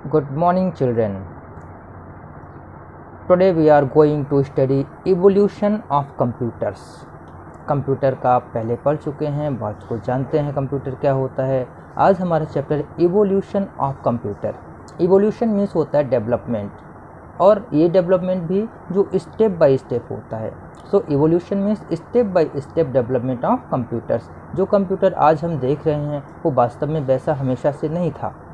Good morning, children. Today we are going to study evolution of computers. Computer का आप पहले पढ़ चुके हैं, बात को जानते हैं कंप्यूटर क्या होता है। आज हमारा chapter evolution of computer. Evolution means होता है डेवलपमेंट, और ये डेवलपमेंट भी जो स्टेप बाय स्टेप होता है। So evolution means step by step development of computers. जो कंप्यूटर आज हम देख रहे हैं वो वास्तव में वैसा हमेशा से नहीं था,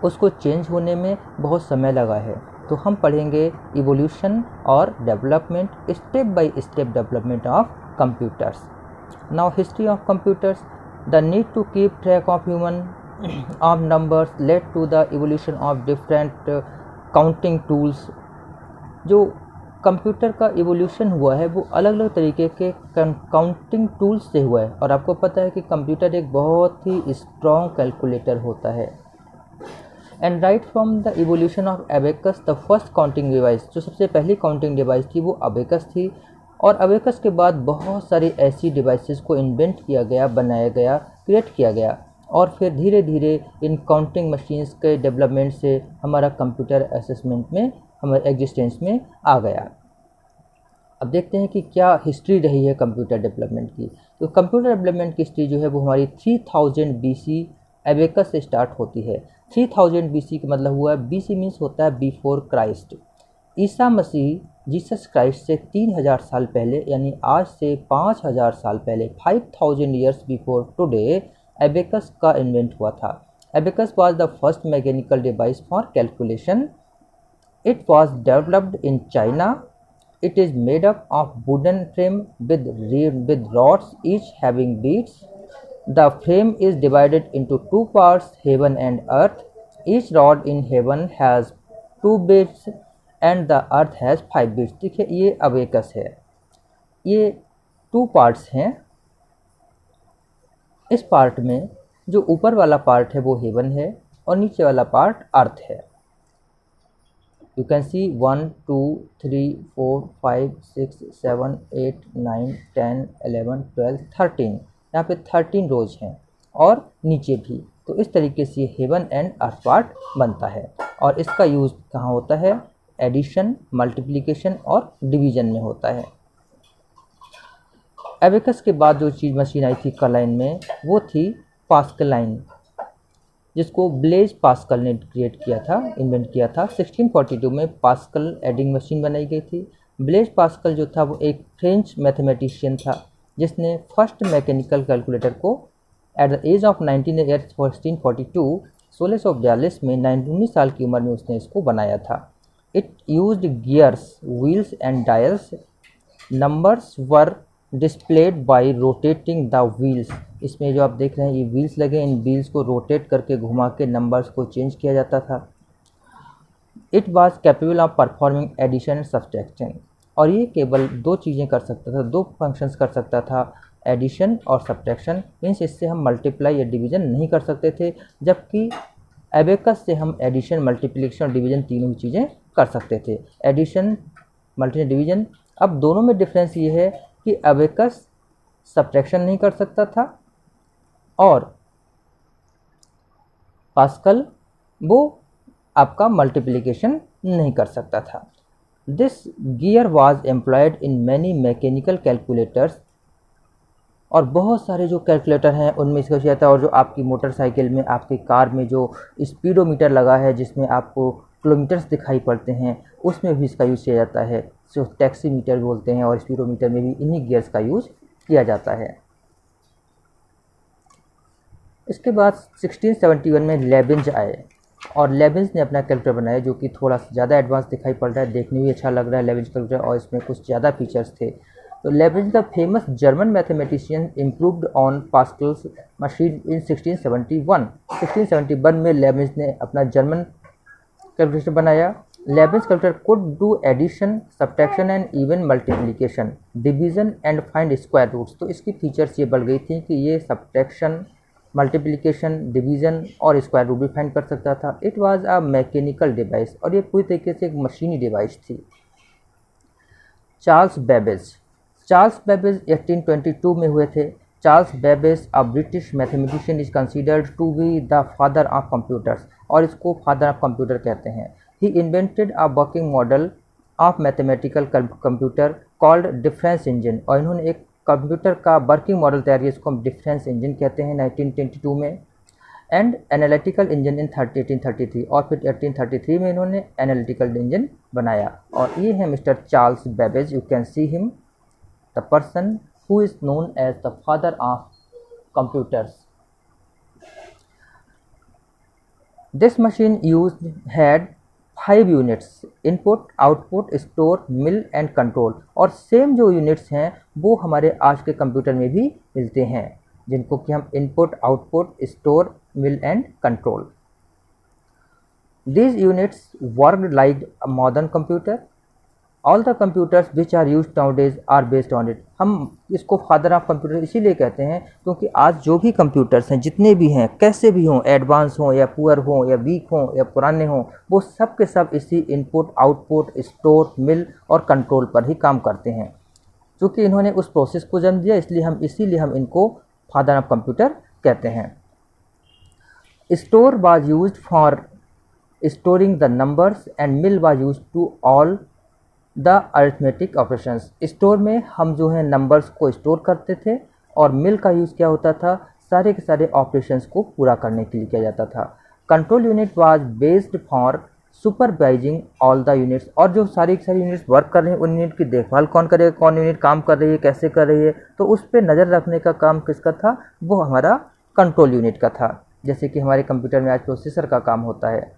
उसको चेंज होने में बहुत समय लगा है। तो हम पढ़ेंगे इवोल्यूशन और development, step by step development of computers. Now history of computers. The need to keep track of human of numbers led to the evolution of different counting tools. जो कंप्यूटर का इवोल्यूशन हुआ है वो अलग अलग तरीके के काउंटिंग टूल्स से हुआ है। और आपको पता है कि कंप्यूटर एक बहुत ही स्ट्रॉन्ग कैलकुलेटर होता है। And right from the evolution of abacus, the first counting device, जो सबसे पहली काउंटिंग डिवाइस थी वो अबेकस थी। और अबेकस के बाद बहुत सारी ऐसी डिवाइसेस को इन्वेंट किया गया, बनाया गया, क्रिएट किया गया। और फिर धीरे धीरे इन काउंटिंग मशीन्स के डेवलपमेंट से हमारा कंप्यूटर असेसमेंट में, हमारे एग्जिस्टेंस में आ गया। अब देखते हैं कि क्या हिस्ट्री रही है कंप्यूटर डेवलपमेंट की। तो कंप्यूटर डेवलपमेंट की हिस्ट्री जो है वो हमारी 3000 BC अबेकस से स्टार्ट होती है। 3000 BC का मतलब हुआ, BC मीन्स होता है before Christ. Isa Masih Jesus Christ से 3000 साल पहले, यानी आज से 5000 साल पहले, 5000 ईयर्स बिफोर टुडे, एबेकस का इन्वेंट हुआ था। Abacus was the first mechanical device for calculation. It was developed in China. It is made up of wooden frame with rods each having beads. The frame is divided into two parts, heaven and earth. Each rod in heaven has 2 beads and the earth has 5 beads. देखिए ये abacus है, ये 2 parts हैं। इस part में जो ऊपर वाला पार्ट है वो हेवन है और नीचे वाला पार्ट अर्थ है। यू कैन सी 1 2 3 4 5 6 7 8 9 10 11 12 13, यहाँ पे 13 रोज हैं और नीचे भी। तो इस तरीके से हेवन एंड अर्थ पार्ट बनता है। और इसका यूज़ कहाँ होता है? एडिशन, मल्टीप्लिकेशन और डिवीजन में होता है। एबेकस के बाद जो चीज़ मशीन आई थी कलाइन में वो थी पास्कलाइन, जिसको ब्लेज पास्कल ने क्रिएट किया था, इन्वेंट किया था। 1642 में पास्कल एडिंग मशीन बनाई गई थी। ब्लेज पास्कल जो था वो एक फ्रेंच मैथमेटिशियन था जिसने फर्स्ट मैकेनिकल कैलकुलेटर को at the age of 19 years 1642 में 19 साल की उम्र में उसने इसको बनाया था। It used gears, wheels and dials. Numbers were displayed by rotating the wheels. इसमें जो आप देख रहे हैं ये व्हील्स लगे, इन व्हील्स को रोटेट करके घुमा के नंबर्स को चेंज किया जाता था। It was capable of performing addition and subtraction. और ये केवल 2 चीज़ें कर सकता था, 2 फंक्शंस कर सकता था, एडिशन और सब्ट्रैक्शन। मीन्स इससे हम मल्टीप्लाई या डिवीजन नहीं कर सकते थे, जबकि एबेकस से हम एडिशन, मल्टीप्लिकेशन और डिवीजन तीनों चीज़ें कर सकते थे। Addition, multiplication, division. अब दोनों में डिफरेंस ये है कि अबेकस सब्ट्रैक्शन नहीं कर सकता था और पास्कल वो आपका मल्टीप्लिकेशन नहीं कर सकता था। This gear was employed in many mechanical calculators. और बहुत सारे जो कैलकुलेटर हैं उनमें इसका जाता है। और जो आपकी मोटरसाइकिल में, आपकी कार में जो स्पीडोमीटर लगा है जिसमें आपको किलोमीटर्स दिखाई पड़ते हैं, उसमें भी इसका यूज़ किया जाता है। जो टैक्सीमीटर बोलते हैं, और स्पीडोमीटर में भी इन्हीं गियर्स का यूज़ किया जाता है। इसके बाद 1671 में लेबेंज आए और लेबेंज ने अपना कैलकुलेटर बनाया जो कि थोड़ा सा ज़्यादा एडवांस दिखाई पड़ रहा है, देखने में भी अच्छा लग रहा है लेबेंज कैलकुलेटर, और इसमें कुछ ज़्यादा फीचर्स थे। तो Leibniz the famous German mathematician improved on Pascal's machine in 1671 में लेबेंज ने अपना जर्मन कैलकुलेटर बनाया। Leibniz calculator could do addition, subtraction and even multiplication, division and find square roots. तो इसकी फीचर्स ये बढ़ गई थी कि ये सब्ट्रैक्शन, मल्टीप्लिकेशन, डिवीजन और स्क्वायर रूट भी फाइंड कर सकता था। It was a mechanical device, और ये पूरी तरीके से एक मशीनी डिवाइस थी। चार्ल्स बेबेज 1822 में हुए थे। Charles Babbage a British mathematician is considered to be the father of computers, और इसको फादर ऑफ कंप्यूटर कहते हैं। He invented a working model of mathematical computer called difference engine, और इन्होंने एक कंप्यूटर का वर्किंग मॉडल तैयार किया, इसको हम डिफरेंस इंजन कहते हैं 1922 में। एंड एनालिटिकल इंजन इन 1833, और फिर 1833 में इन्होंने एनालिटिकल इंजन बनाया। और ये है mister Charles Babbage, you can see him, the person who is known as the father of computers. This machine had 5 units: input, output, store, mill and control। और same जो यूनिट्स हैं वो हमारे आज के कंप्यूटर में भी मिलते हैं, जिनको कि हम input, output, store, mill and control. These units worked like a modern computer। All the computers which are used nowadays are based on it। हम इसको फादर ऑफ कंप्यूटर इसीलिए कहते हैं क्योंकि आज जो भी कंप्यूटर्स हैं, जितने भी हैं, कैसे भी हों, एडवांस हों या पुअर हों या वीक हों या पुराने हों, वो सब के सब इसी इनपुट, आउटपुट, स्टोर, मिल और कंट्रोल पर ही काम करते हैं। क्योंकि इन्होंने उस प्रोसेस को जन्म दिया, इसीलिए हम इनको फादर ऑफ कंप्यूटर कहते हैं। Store was used for storing the numbers and mill was used to all the arithmetic operations. Store में हम जो है नंबर्स को स्टोर करते थे, और मिल का यूज़ क्या होता था, सारे के सारे ऑपरेशंस को पूरा करने के लिए किया जाता था। Control unit was based for supervising all the units, और जो सारी यूनिट्स वर्क कर रहे हैं उन यूनिट की देखभाल कौन करेगा, कौन यूनिट काम कर रही है, कैसे कर रही है, तो उस पर नज़र रखने का काम किसका था, वो हमारा कंट्रोल यूनिट का था। जैसे कि हमारे कंप्यूटर में आज प्रोसेसर का काम होता है।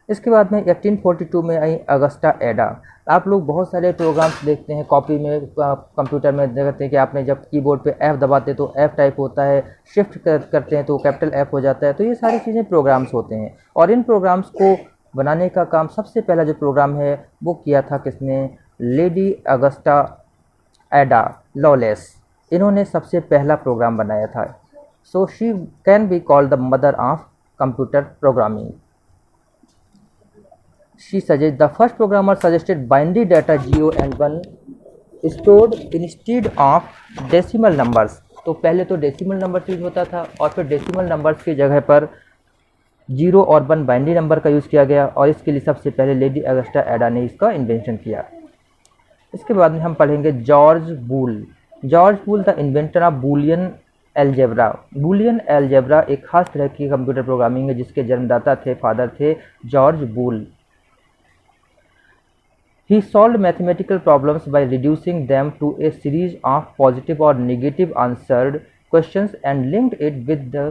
इसके बाद में 1842 में आई अगस्टा एडा। आप लोग बहुत सारे प्रोग्राम्स देखते हैं कॉपी में, कंप्यूटर में देखते हैं कि आपने जब कीबोर्ड पे F दबाते तो F टाइप होता है, शिफ्ट करते हैं तो कैपिटल F हो जाता है। तो ये सारी चीज़ें प्रोग्राम्स होते हैं, और इन प्रोग्राम्स को बनाने का काम सबसे पहला जो प्रोग्राम है वो किया था किसने, लेडी अगस्टा एडा लॉलेस। इन्होंने सबसे पहला प्रोग्राम बनाया था। So she can be called the mother of computer programming. The first programmer suggested binary data 0 and 1 stored instead of decimal numbers। तो पहले तो डेसिमल नंबर यूज होता था, और फिर डेसिमल नंबर्स की जगह पर 0 और 1 बाइनरी नंबर का यूज़ किया गया, और इसके लिए सबसे पहले लेडी अगस्टा एडा ने इसका इन्वेंशन किया। इसके बाद में हम पढ़ेंगे George Boole. George Boole the inventor of Boolean algebra. Boolean algebra एक खास तरह की कंप्यूटर प्रोग्रामिंग है जिसके जन्मदाता थे, फादर थे George Boole. He solved mathematical problems by reducing them to a series of positive or negative answered questions and linked it with the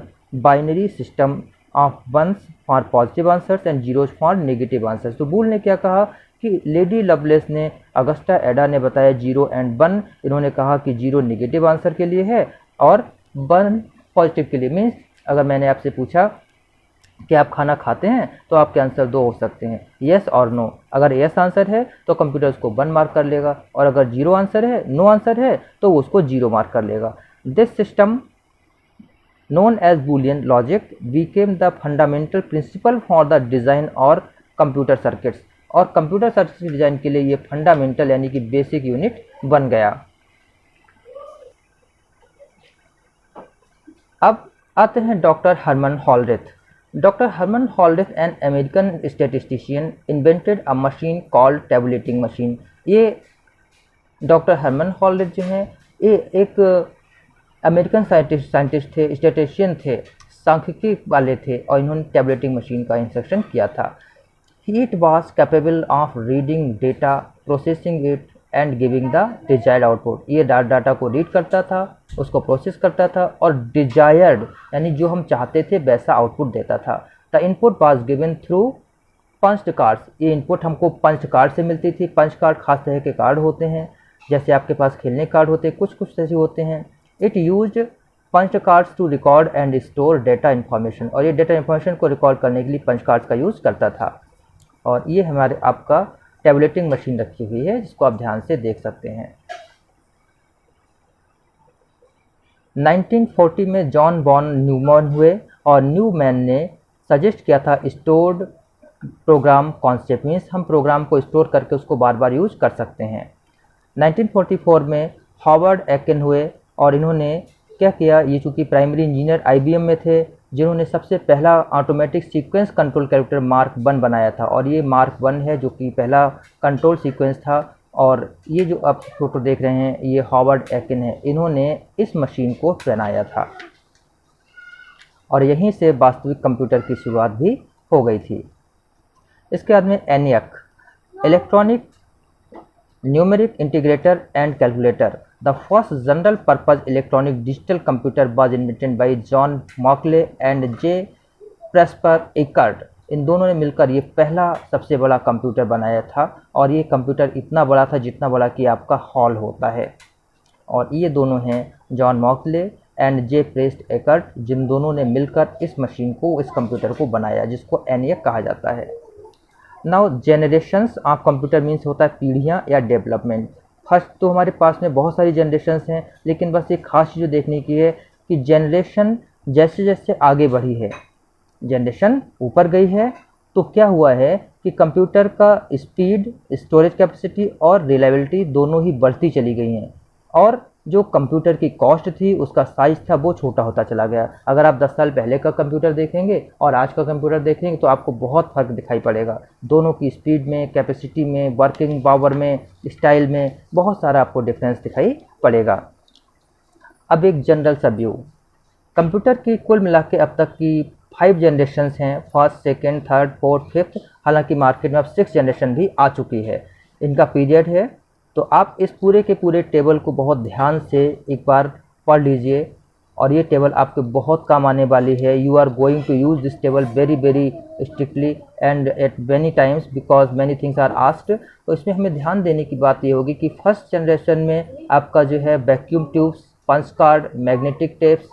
binary system of ones for positive answers and zeros for negative answers। तो बूल ने क्या कहा कि lady loveless ने Agusta एडा ने बताया 0 and 1, इन्होंने कहा कि 0 नेगेटिव आंसर के लिए है और 1 पॉजिटिव के लिए। मीन्स अगर मैंने आपसे पूछा कि आप खाना खाते हैं तो आपके आंसर 2 हो सकते हैं, येस और नो। अगर येस आंसर है तो कंप्यूटर उसको 1 मार्क कर लेगा, और अगर 0 आंसर है, नो आंसर है, तो वो उसको 0 मार्क कर लेगा। This system known as Boolean logic became the fundamental principle for the design और कंप्यूटर सर्किट्स। और कंप्यूटर सर्किट के डिज़ाइन के लिए ये फंडामेंटल यानी कि बेसिक यूनिट बन गया। अब आते हैं doctor Herman Hollerith. Dr. Herman Holderith, an American statistician, invented a machine called tabulating machine। ये डॉक्टर हरमन हॉलरेथ जो हैं ये एक अमेरिकन साइंटिस्ट थे, स्टैटिस्टिशियन थे, सांख्यिकी वाले थे, और इन्होंने टैबुलेटिंग मशीन का इंस्ट्रक्शन किया था। It was capable of reading data, processing it and giving the desired output। ये डाटा को रीड करता था, उसको प्रोसेस करता था, और डिजायर्ड यानी जो हम चाहते थे वैसा आउटपुट देता था। The input was given through punched cards. ये इनपुट हमको पंच कार्ड से मिलती थी। पंच कार्ड खास तरह के कार्ड होते हैं, जैसे आपके पास खेलने कार्ड होते हैं, कुछ ऐसे होते हैं। It used punch cards to record and store data information, और ये डेटा इन्फॉर्मेशन को रिकॉर्ड करने के लिए पंच कार्ड्स का यूज़ करता था। और ये हमारे आपका टैबुलेटिंग मशीन रखी हुई है जिसको आप ध्यान से देख सकते हैं। 1940 में जॉन वॉन न्यूमैन हुए, और न्यूमैन ने सजेस्ट किया था स्टोर्ड प्रोग्राम कॉन्सेप्ट। मीन्स हम प्रोग्राम को स्टोर करके उसको बार बार यूज कर सकते हैं। 1944 में हॉवर्ड एकिन हुए, और इन्होंने क्या किया, ये चूँकि प्राइमरी इंजीनियर IBM में थे जिन्होंने सबसे पहला automatic sequence control calculator mark 1 बनाया था, और ये मार्क 1 है जो कि पहला कंट्रोल सीक्वेंस था। और ये जो आप फोटो देख रहे हैं ये हॉवर्ड एकिन है, इन्होंने इस मशीन को बनाया था और यहीं से वास्तविक कंप्यूटर की शुरुआत भी हो गई थी। इसके बाद में ENIAC, electronic numeric integrator and calculator. The first general purpose electronic digital computer was invented by John Mauchly and J Presper Eckert. इन दोनों ने मिलकर ये पहला सबसे बड़ा कंप्यूटर बनाया था, और ये कंप्यूटर इतना बड़ा था जितना बड़ा कि आपका हॉल होता है। और ये दोनों हैं John Mauchly and J Presper Eckert, जिन दोनों ने मिलकर इस मशीन को, इस कंप्यूटर को बनाया जिसको ENIAC कहा जाता है। Now generations of computer means होता है पीढ़ियाँ या डेवलपमेंट। फर्स्ट तो हमारे पास में बहुत सारी जनरेशन्स हैं, लेकिन बस एक खास चीज़ देखने की है कि जनरेशन जैसे जैसे आगे बढ़ी है, जनरेशन ऊपर गई है, तो क्या हुआ है कि कंप्यूटर का स्पीड, स्टोरेज कैपेसिटी और रिलायबिलिटी दोनों ही बढ़ती चली गई हैं, और जो कंप्यूटर की कॉस्ट थी, उसका साइज़ था, वो छोटा होता चला गया। अगर आप 10 साल पहले का कंप्यूटर देखेंगे और आज का कंप्यूटर देखेंगे तो आपको बहुत फ़र्क दिखाई पड़ेगा। दोनों की स्पीड में, कैपेसिटी में, वर्किंग पावर में, स्टाइल में बहुत सारा आपको डिफरेंस दिखाई पड़ेगा। अब एक जनरल सा व्यू, कंप्यूटर की कुल मिला के अब तक की 5 जनरेशन्स हैं, first, second, third, fourth, fifth. हालांकि मार्केट में अब 6 जनरेशन भी आ चुकी है। इनका पीरियड है, तो आप इस पूरे के पूरे टेबल को बहुत ध्यान से एक बार पढ़ लीजिए, और ये टेबल आपके बहुत काम आने वाली है। You are going to use this table very very strictly and at many times because many things are asked. तो इसमें हमें ध्यान देने की बात ये होगी कि फर्स्ट जनरेशन में आपका जो है vacuum tubes, punch card, magnetic tapes,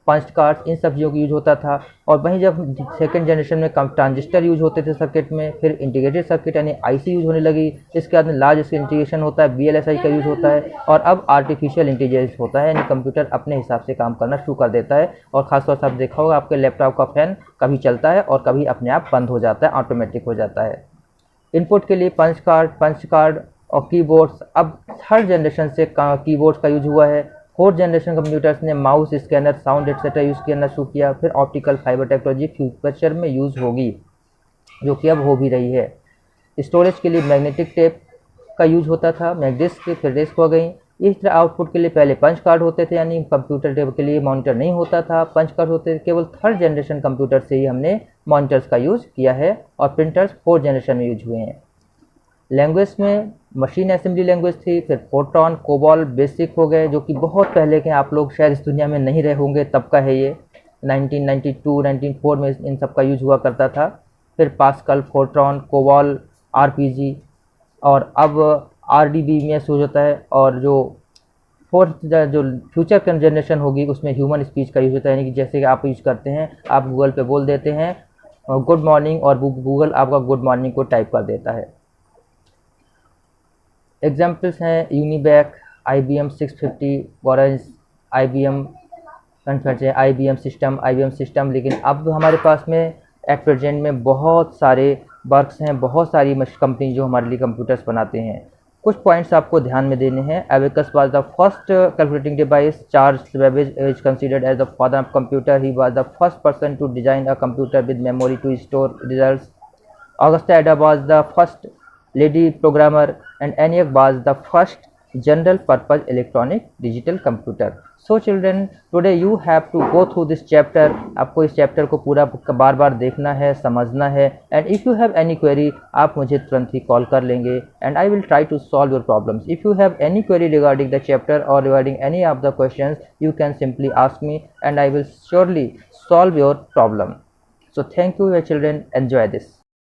punch card, इन सब चीज़ों का यूज होता था। और वहीं जब सेकंड जनरेशन में कम ट्रांजिस्टर यूज होते थे सर्किट में, फिर इंटीग्रेटेड सर्किट यानी IC यूज होने लगी। इसके बाद में लार्ज स्केल इंटीग्रेशन होता है, VLSI का यूज होता है, और अब आर्टिफिशियल इंटेलिजेंस होता है, यानी कंप्यूटर अपने हिसाब से काम करना शुरू कर देता है। और खासतौर से आप देखा होगा आपके लैपटॉप का फैन कभी चलता है और कभी अपने आप बंद हो जाता है, ऑटोमेटिक हो जाता है। इनपुट के लिए पंच कार्ड और कीबोर्ड्स। अब थर्ड जनरेशन से कीबोर्ड्स का यूज हुआ है। फोर्थ जनरेशन कंप्यूटर्स ने mouse, scanner, sound etcetera use करना शुरू किया। फिर ऑप्टिकल फाइबर टेक्नोलॉजी फ्यूचर में यूज़ होगी, जो कि अब हो भी रही है। स्टोरेज के लिए मैग्नेटिक टेप का यूज होता था, मैगडिस्क, फिर डिस्क हो गई। इस तरह आउटपुट के लिए पहले पंच कार्ड होते थे, यानी कंप्यूटर टेप के लिए मॉनिटर नहीं होता था, पंच कार्ड होते थे। केवल थर्ड जनरेशन कंप्यूटर से ही हमने मॉनिटर्स का यूज़ किया है, और प्रिंटर्स फोर्थ जनरेशन में यूज हुए हैं। लैंग्वेज में मशीन असेंबली लैंग्वेज थी, फिर फोर्ट्रॉन, कोबॉल, बेसिक हो गए, जो कि बहुत पहले के, आप लोग शायद इस दुनिया में नहीं रहे होंगे, तब का है ये। 1992, 1994 में इन सब का यूज हुआ करता था। फिर पास्कल, फोर्ट्रॉन, कोबॉल, RPG, और अब RDB में यूज होता है। और जो फोर्थ जो फ्यूचर जनरेशन होगी उसमें ह्यूमन स्पीच का यूज होता है, यानी कि जैसे कि आप यूज करते हैं, आप गूगल पे बोल देते हैं गुड मॉर्निंग, और गूगल आपका गुड मॉर्निंग को टाइप कर देता है। एग्जाम्पल्स हैं यूनिबैक, IBM 650, वॉरेंज, IBM सिस्टम। लेकिन अब हमारे पास में एट प्रेजेंट में बहुत सारे वर्क्स हैं, बहुत सारी कंपनी जो हमारे लिए कंप्यूटर्स बनाते हैं। कुछ पॉइंट्स आपको ध्यान में देने हैं। Abacus was the first calculating device. Charles Babbage is considered as the father of computer. He was the first person to design a computer with memory to store results. Augusta Ada was the first lady programmer, and ENIAC was the first general purpose electronic digital computer. So children, today you have to go through this chapter. आपको इस chapter को पूरा बार बार देखना है, समझना है, and if you have any query आप मुझे तुरंत ही कॉल कर लेंगे, and I will try to solve your problems. If you have any query regarding the chapter or regarding any of the questions, you can simply ask me and I will surely solve your problem. So thank you children, enjoy this.